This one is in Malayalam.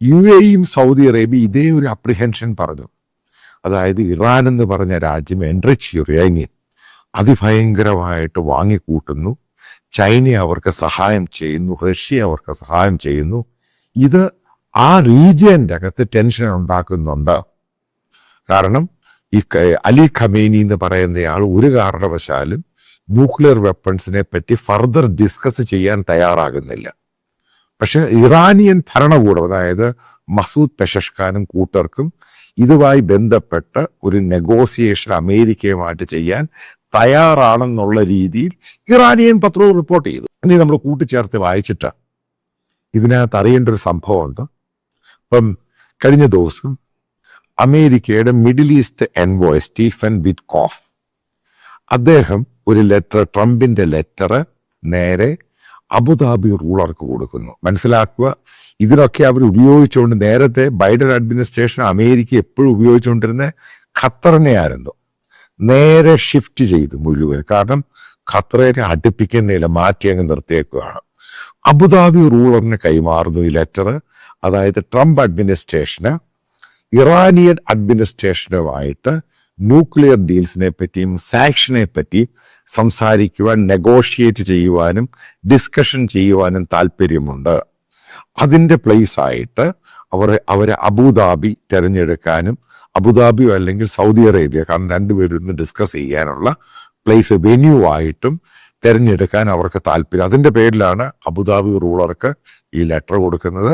UAEയും സൗദി അറേബ്യ ഇതേ ഒരു അപ്രിഹെൻഷൻ പറഞ്ഞു. അതായത് ഇറാൻ എന്ന് പറഞ്ഞ രാജ്യം എൻറിച്ച് യുറേനിയം അതിഭയങ്കരമായിട്ട് വാങ്ങിക്കൂട്ടുന്നു, ചൈന അവർക്ക് സഹായം ചെയ്യുന്നു, റഷ്യ അവർക്ക് സഹായം ചെയ്യുന്നു. ഇത് ആ റീജിയൻ്റെ അകത്ത് ടെൻഷൻ ഉണ്ടാക്കുന്നുണ്ട്. കാരണം ഈ അലി ഖമേനി എന്ന് പറയുന്നയാൾ ഒരു കാരണവശാലും ന്യൂക്ലിയർ വെപ്പൺസിനെ പറ്റി ഫർദർ ഡിസ്കസ് ചെയ്യാൻ തയ്യാറാകുന്നില്ല. പക്ഷെ ഇറാനിയൻ ഭരണകൂടം, അതായത് മസൂദ് പെഷഷ്കാനും കൂട്ടർക്കും ഇതുമായി ബന്ധപ്പെട്ട് ഒരു നെഗോസിയേഷൻ അമേരിക്കയുമായിട്ട് ചെയ്യാൻ തയ്യാറാണെന്നുള്ള രീതിയിൽ ഇറാനിയൻ പത്രവും റിപ്പോർട്ട് ചെയ്തു. ഇനി നമ്മൾ കൂട്ടിച്ചേർത്ത് വായിച്ചിട്ട് ഇതിനകത്ത് അറിയേണ്ട ഒരു സംഭവമുണ്ട്. ഇപ്പം കഴിഞ്ഞ ദിവസം അമേരിക്കയുടെ middle east envoy Stephen Witkoff അദ്ദേഹം ഒരു ലെറ്റർ, ട്രംപിന്റെ ലെറ്റർ നേരെ അബുദാബി റൂളർക്ക് കൊടുക്കുന്നു. മനസ്സിലാക്കുക, ഇതിനൊക്കെ അവർ ഉപയോഗിച്ചുകൊണ്ട്, നേരത്തെ ബൈഡൻ അഡ്മിനിസ്ട്രേഷൻ അമേരിക്ക എപ്പോഴും ഉപയോഗിച്ചുകൊണ്ടിരുന്ന ഖത്തറിനെയായിരുന്നു, നേരെ ഷിഫ്റ്റ് ചെയ്തു മുഴുവൻ. കാരണം ഖത്തറിനെ അടുപ്പിക്കുന്നില്ല, മാറ്റി അങ്ങ് നിർത്തിയേക്കുകയാണ്. അബുദാബി റൂളറിന് കൈമാറുന്നു ഈ ലെറ്റർ. അതായത് ട്രംപ് അഡ്മിനിസ്ട്രേഷന് ഇറാനിയൻ അഡ്മിനിസ്ട്രേഷനുമായിട്ട് ന്യൂക്ലിയർ ഡീൽസിനെ പറ്റിയും സാങ്ഷനെ പറ്റി സംസാരിക്കുവാൻ, നെഗോഷിയേറ്റ് ചെയ്യുവാനും ഡിസ്കഷൻ ചെയ്യുവാനും താല്പര്യമുണ്ട്. അതിൻ്റെ പ്ലേസ് ആയിട്ട് അവരെ അബുദാബി തിരഞ്ഞെടുക്കാനും, അബുദാബിയോ അല്ലെങ്കിൽ സൗദി അറേബ്യ, കാരണം രണ്ടുപേരും ഡിസ്കസ് ചെയ്യാനുള്ള പ്ലേസ്, വെന്യൂ ആയിട്ടും തിരഞ്ഞെടുക്കാൻ അവർക്ക് താല്പര്യം. അതിൻ്റെ പേരിലാണ് അബുദാബി റൂളർക്ക് ഈ ലെറ്റർ കൊടുക്കുന്നത്.